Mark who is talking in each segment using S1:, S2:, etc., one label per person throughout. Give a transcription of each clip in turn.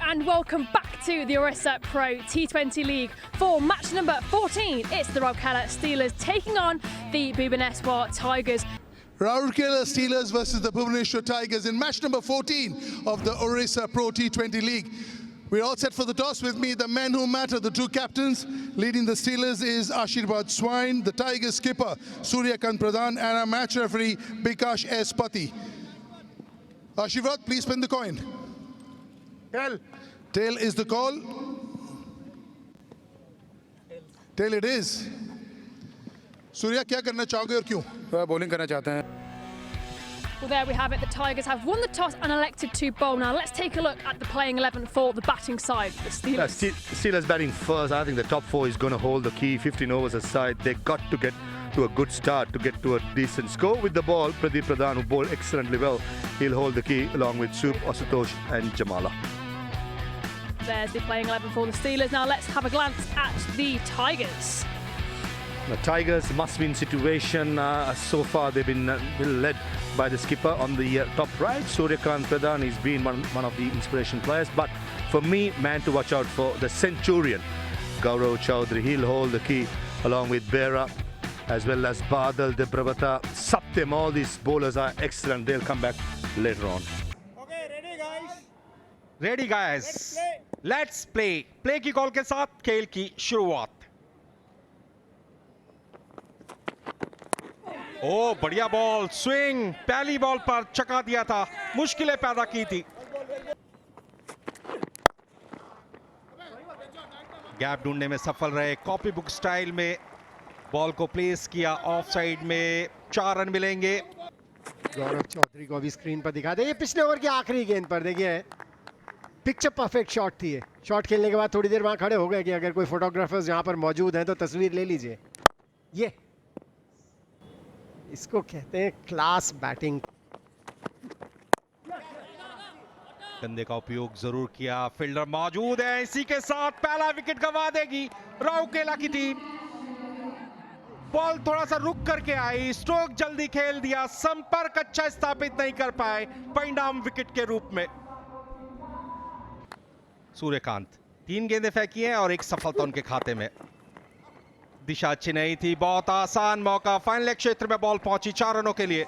S1: and welcome back to the Orissa Pro T20 League for match number 14. It's the Rourkela Steelers taking on the Bhubaneswar Tigers.
S2: Rourkela Steelers versus the Bhubaneswar Tigers in match number 14 of the Orissa Pro T20 League. We're all set for the toss. With me, the men who matter, the two captains. Leading the Steelers is Ashirvad Swine, the Tigers skipper Suryakant Pradhan, and our match referee Bikash S. Pati. Ashirvad, please spin the coin. Tail. Tail is the call. Tail it is. Surya, क्या करना चाहोगे और क्यों?
S3: Bowling करना चाहते हैं.
S1: Well, there we have it. The Tigers have won the toss and elected to bowl. Now let's take a look at the playing 11 for the batting side. The Steelers.
S4: Yeah, Steelers batting first. I think the top four is going to hold the key. 15 overs aside, they got to get to a good start to get to a decent score. With the ball, Pradeep Pradhan, who bowled excellently well, he'll hold the key along with Sup, Asutosh and Jamala.
S1: There's the playing 11 for the Steelers. Now let's have a glance at the Tigers.
S4: The Tigers must-win situation. So far, they've been led by the skipper on the top right. Suryakant Pradhan. He's been one of the inspiration players. But for me, man to watch out for, the Centurion, Gaurav Chaudhary. He'll hold the key along with Bera, as well as Badal, Debrabata, Satyam. All these bowlers are excellent. They'll come back later on.
S5: Okay, ready guys?
S6: Ready guys. Let's play. Play की call के साथ खेल की शुरुआत. ओ बढ़िया ball, swing, पहली ball पर चका दिया था, मुश्किलें पैदा की थी. गैप ढूंढने में सफल रहे, कॉपी बुक स्टाइल में बॉल को प्लेस किया, ऑफ साइड में 4 रन मिलेंगे.
S5: गौरव चौधरी को अभी स्क्रीन पर दिखा दे. ये पिछले ओवर की आखिरी गेंद पर देखिए, पिक्चर परफेक्ट शॉट थी. ये शॉट खेलने के बाद थोड़ी देर वहां खड़े हो गए कि अगर कोई फोटोग्राफर्स यहां पर मौजूद हैं तो तस्वीर ले लीजिए. ये इसको कहते हैं क्लास बैटिंग.
S6: कंधे का उपयोग जरूर किया, फील्डर मौजूद है. इसी के साथ पहला विकेट गंवा देगी राउरकेला की टीम. बॉल थोड़ा सा रुक करके आई, स्ट्रोक जल्दी खेल दिया, संपर्क अच्छा स्थापित नहीं कर पाए, परिणाम विकेट के रूप में. सूर्यकांत 3 गेंदें फेंकी हैं और एक सफलता उनके खाते में. दिशा अच्छी नहीं थी, बहुत आसान मौका. फाइनल क्षेत्र में बॉल पहुंची 4 रनों के लिए.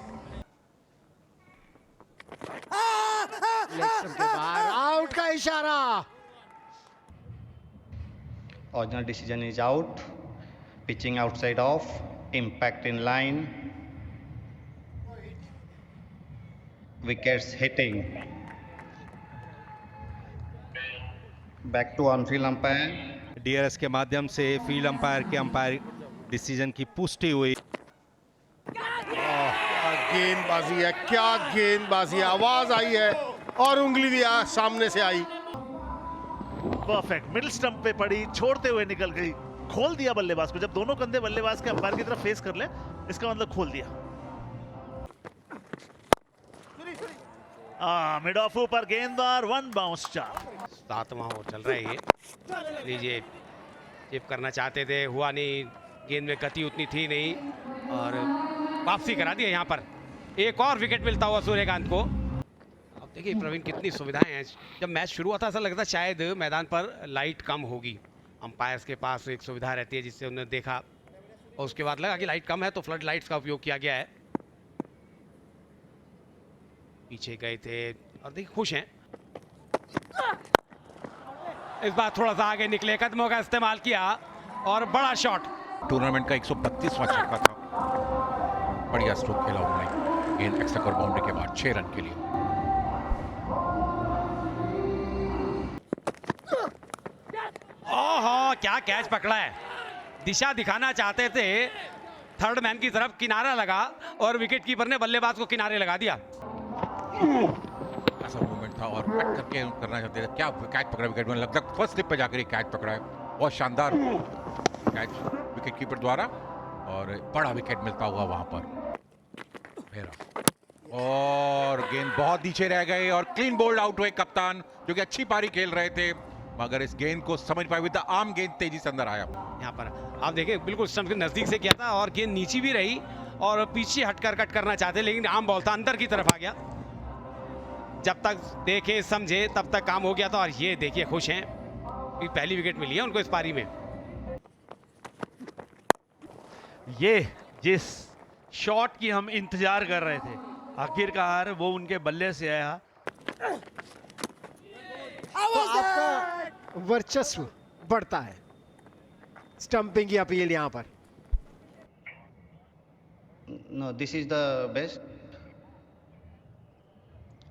S5: आउट का इशारा.
S7: Original decision is out. Pitching outside off. Impact in line. Wickets hitting. Back to on-field umpire.
S6: DRS के माध्यम से फील्ड अंपायर के अंपायर डिसीजन की पुष्टि हुई.
S8: क्या गेंदबाजी है, क्या गेंदबाजी. आवाज आई है और उंगली भी सामने से आई.
S9: परफेक्ट मिडिल स्टंप पे पड़ी, छोड़ते हुए निकल गई, खोल दिया बल्लेबाज को. जब दोनों कंधे बल्लेबाज के अंपायर की तरफ फेस कर ले, इसका मतलब खोल दिया. मिड ऑफ ऊपर गेंदबार, 1 बाउंस 4.
S10: 7वां ओवर चल रहा है. ये लीजिए, चिप करना चाहते थे, हुआ नहीं. गेंद में गति उतनी थी नहीं और वापसी करा दिया. यहाँ पर एक और विकेट मिलता हुआ सूर्यकांत को. अब देखिए प्रवीण, कितनी सुविधाएं हैं. जब मैच शुरू हुआ था ऐसा लगता शायद मैदान पर लाइट कम होगी. अंपायर्स के पास एक सुविधा रहती है जिससे उन्होंने देखा और उसके बाद लगा कि लाइट कम है तो फ्लड लाइट्स का उपयोग किया गया है. पीछे गए थे और देखिए खुश हैं. इस बार थोड़ा सा आगे निकले, कदमों का इस्तेमाल किया और बड़ा शॉट.
S11: टूर्नामेंट का 132वां छक्का था. बढ़िया स्ट्रोक खेला उन्होंने. गेंद एक्स्ट्रा और बाउंड्री के बाद 6 रन के लिए.
S10: ओहो, क्या कैच पकड़ा है. दिशा दिखाना चाहते थे, थर्ड मैन की तरफ किनारा लगा और विकेट कीपर ने बल्लेबाज को किनारे लगा दिया.
S11: ऐसा मूवमेंट था और कट करके करना चाहते थे. क्या कैच पकड़ा विकेट में, लगता है फर्स्ट स्लिप पे जाकर कैच पकड़ा है. बहुत शानदार कैच विकेट कीपर द्वारा और बड़ा विकेट मिलता हुआ वहां पर. और गेंद बहुत नीचे रह गए और क्लीन बोल्ड आउट हुए कप्तान, जो कि अच्छी पारी खेल रहे थे, मगर इस गेंद को समझ पाए. विद द आर्म गेंद तेजी से अंदर आया.
S10: यहाँ पर आप देखिए बिल्कुल स्टंप के नजदीक से किया था और गेंद नीची भी रही और पीछे हटकर कट करना चाहते, लेकिन आम बॉल था, अंदर की तरफ आ गया. जब तक देखे समझे तब तक काम हो गया था, और ये देखिए खुश हैं कि पहली विकेट मिली है उनको इस पारी में।
S9: ये जिस शॉट की हम इंतजार कर रहे थे, आखिरकार वो उनके बल्ले से आया।
S5: तो आपका वर्चस्व बढ़ता है। स्टंपिंग की अपील यहां पर।
S7: No, this is the best.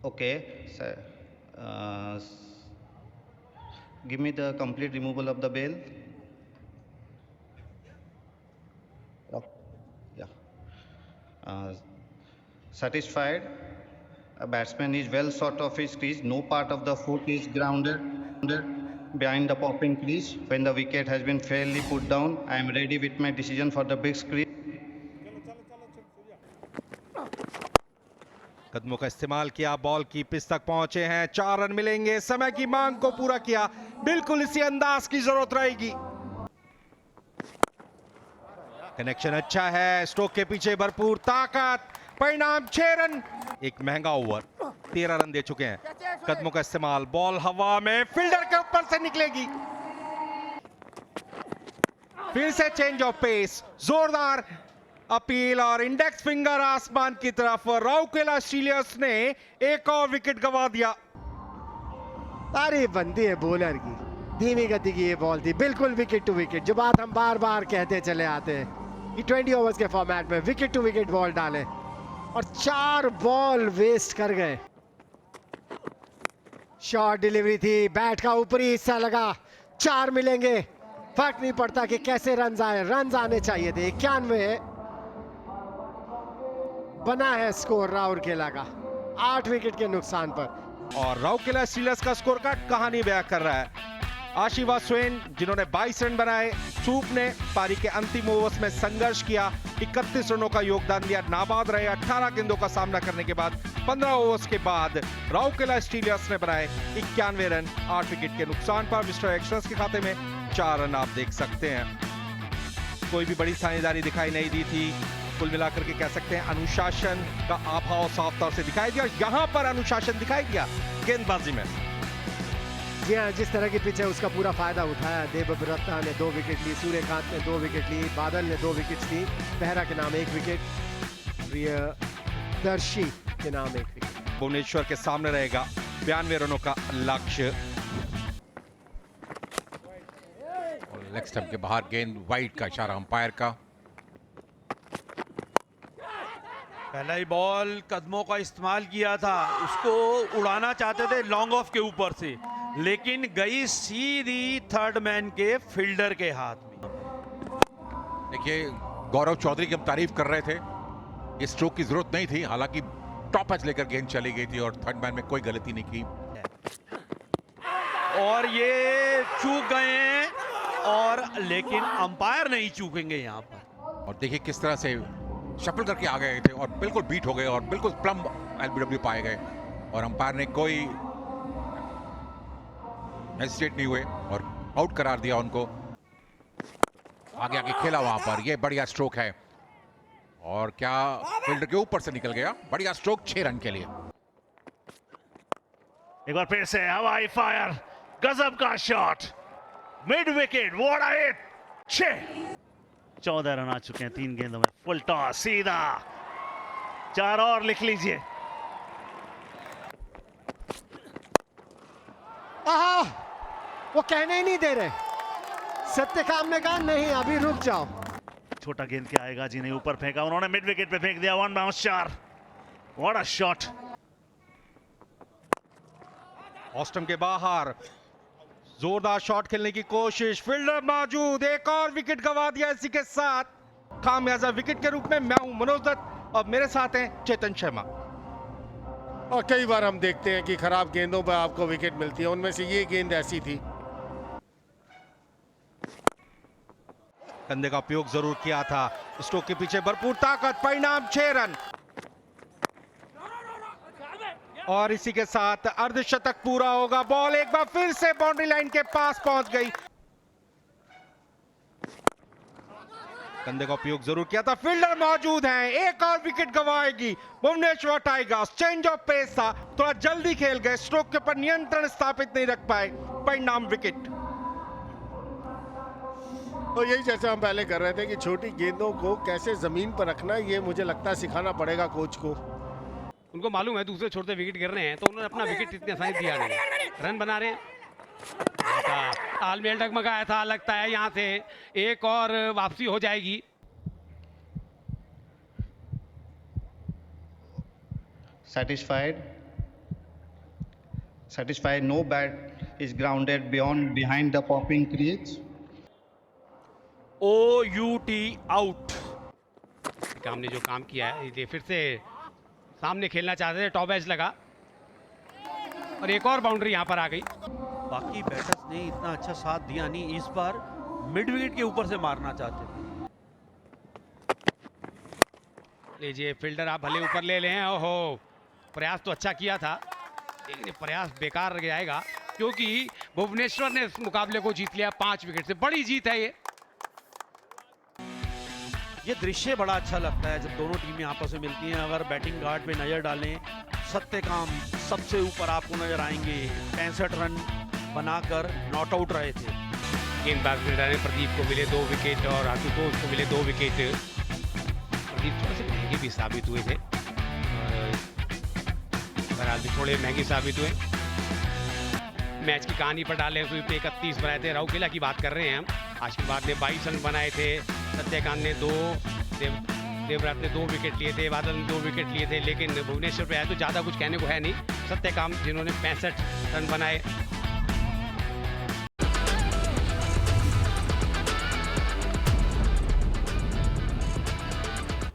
S7: Okay, sir. Give me the complete removal of the bail. Oh, yeah. Satisfied. A batsman is well short of his crease. No part of the foot is grounded behind the popping crease. When the wicket has been fairly put down, I am ready with my decision for the big screen.
S6: कदमों का इस्तेमाल किया, ball की pitch तक पहुंचे हैं, 4 run मिलेंगे, समय की मांग को पूरा किया, बिल्कुल इसी अंदाज की जरूरत रहेगी। कनेक्शन अच्छा है, स्ट्रोक के पीछे भरपूर ताकत, परिणाम 6 रन। एक महंगा ओवर, 13 रन दे चुके हैं। कदमों का इस्तेमाल, बॉल हवा में, फील्डर के ऊपर से निकलेगी। फिर से चेंज ऑफ पेस, जोरदार अपील और इंडेक्स फिंगर आसमान की तरफ। राउरकेला स्टीलर्स ने एक और विकेट गंवा दिया।
S5: तारीफ बनती है बॉलर की, धीमी गति की ये बॉल थी, बिल्कुल विकेट टू विकेट। जो बात हम बार बार कहते चले आते हैं कि 20 ओवर्स के फॉर्मेट में विकेट टू विकेट बॉल डाले, और 4 बॉल वेस्ट कर गए। शॉर्ट डिलीवरी थी, बैट का ऊपरी हिस्सा लगा, 4 मिलेंगे, फर्क नहीं पड़ता कि कैसे रन आए, रन आने चाहिए थे। 91 बना है स्कोर राउरकेला का 8 विकेट के नुकसान पर।
S6: और राउरकेला स्टीलर्स का स्कोर कार्ड कहानी बयां कर रहा है। आशीर्वाद स्वेन जिन्होंने 22 रन बनाए, सूप ने पारी के अंतिम ओवर्स में संघर्ष किया, 31 रनों का योगदान दिया, नाबाद रहे। 18 गेंदों का सामना करने के बाद 15 ओवर्स के बाद राउरकेला स्टीलर्स ने बनाए 91 रन 8 विकेट के नुकसान पर। मिस्टर एक्शंस के खाते में 4 रन आप देख सकते हैं। कोई भी बड़ी साझेदारी दिखाई नहीं दी थी। कुल मिलाकर के कह सकते हैं अनुशासन का अभाव साफ तौर से दिखाई दिया। यहां पर अनुशासन दिखाई दिया गेंदबाजी में।
S5: जी हाँ, जिस तरह की पिच है उसका पूरा फायदा उठाया। देवव्रता ने 2 विकेट ली, सूर्यकांत ने 2 विकेट ली, बादल ने 2 विकेट ली, बेहरा के नाम 1 विकेट, प्रियदर्शी के नाम 1 विकेट।
S6: भुवनेश्वर के सामने रहेगा 92 रनों का लक्ष्य।
S11: लेग स्टंप के बाहर गेंद, वाइड का इशारा अंपायर का।
S9: पहला ही बॉल कदमों का इस्तेमाल किया था, उसको उड़ाना चाहते थे लॉन्ग ऑफ के ऊपर से, लेकिन गई सीधी थर्ड मैन के फील्डर के हाथ में।
S11: देखिए गौरव चौधरी की हम तारीफ कर रहे थे, इस स्ट्रोक की जरूरत नहीं थी, हालांकि टॉप एज लेकर गेंद चली गई थी और थर्ड मैन में कोई गलती नहीं की।
S9: और ये चूक गए हैं, और लेकिन अंपायर नहीं चूकेंगे यहां पर।
S11: और देखिए किस तरह से शफल करके आ गए थे और बिल्कुल बीट हो गए और बिल्कुल प्लम एलबीडब्ल्यू पाए गए, और अंपायर ने कोई हेजिटेट नहीं हुए और आउट करार दिया उनको। आगे आगे खेला वहां पर, ये बढ़िया स्ट्रोक है, और क्या फील्डर के ऊपर से निकल गया, बढ़िया स्ट्रोक 6 रन के लिए।
S9: एक बार फिर से हवाई फायर, गजब का shot, mid wicket, what a hit. 14 run आ चुके हैं 3 गेंदों में, फुल टॉस सीधा, 4 और लिख लीजिए।
S5: आहा, वो कहने ही नहीं दे रहे। सत्यकाम ने कहा नहीं, अभी रुक जाओ।
S9: छोटा गेंद क्या आएगा जी, ने ऊपर फेंका, उन्होंने मिड विकेट पे फेंक दिया, 1 बाउंस 4। What a shot.
S6: ऑस्टम के बाहर जोरदार शॉट खेलने की कोशिश, फील्डर मौजूद, एक और विकेट गंवा दिया। इसी के साथ खामियाजा विकेट के रूप में मैं हूं मनोज दत्त और मेरे साथ हैं चेतन शर्मा।
S8: और कई बार हम देखते हैं कि खराब गेंदों पर आपको विकेट मिलती है, उनमें से ये गेंद ऐसी थी।
S6: कंधे का उपयोग जरूर किया था, स्ट्रोक के पीछे भरपूर ताकत, परिणाम 6 रन। और इसी के साथ अर्धशतक पूरा होगा। बॉल एक बार फिर से बाउंड्री लाइन के पास पहुंच गई। कंधे का उपयोग जरूर किया था, फील्डर मौजूद हैं, एक और विकेट गंवाएगी Bhubaneswar Tigers. Change of pace था, थोड़ा जल्दी खेल गए, स्ट्रोक के ऊपर नियंत्रण स्थापित नहीं रख पाए, परिणाम विकेट।
S8: तो यही जैसे हम पहले कर रहे थे कि छोटी गेंदों को कैसे जमीन पर रखना, ये मुझे लगता है सिखाना पड़ेगा कोच को।
S10: उनको मालूम है दूसरे छोटे विकेट गिर रहे हैं, तो उन्होंने अपना विकेट इतनी आसानी से दिया नहीं, रन बना रहे हैं। तालमेल डगमगाया था, लगता है यहाँ से एक और वापसी हो जाएगी।
S7: Satisfied, no bat is grounded behind the popping crease.
S9: OUT out.
S10: हमने जो काम किया है, ये फिर से सामने खेलना चाहते थे, टॉप एज लगा और एक और बाउंड्री यहाँ पर आ गई।
S9: बाकी बैटर्स ने इतना अच्छा साथ दिया नहीं, इस बार मिड विकेट के ऊपर से मारना चाहते थे।
S10: लीजिए फील्डर आप भले ऊपर ले लें, ओहो प्रयास तो अच्छा किया था लेकिन प्रयास बेकार रह जाएगा क्योंकि भुवनेश्वर ने इस मुकाबले को जीत लिया 5 विकेट से। बड़ी जीत है
S9: ये दृश्य बड़ा अच्छा लगता है जब दोनों टीमें आपस में मिलती हैं। अगर बैटिंग गार्ड पे नजर डालें, सत्यकाम सबसे ऊपर आपको नजर आएंगे, 65 रन बनाकर नॉट आउट रहे थे।
S10: गेंदबाज ने प्रदीप को मिले 2 विकेट और आशुतोष को मिले 2 विकेट। प्रदीप थोड़े से महंगे भी साबित हुए थे और बहरहाल भी थोड़े महंगे साबित हुए। मैच की कहानी पर डालें तो 31 बनाए थे, राउकेला की बात कर रहे हैं हम। आशीर्वाद ने 22 रन बनाए थे, सत्यकांत ने 2, देवराज ने 2 विकेट लिए थे, बादल ने 2 विकेट लिए थे। लेकिन भुवनेश्वर पे आए तो ज़्यादा कुछ कहने को है नहीं। सत्यकांत जिन्होंने 65 रन बनाए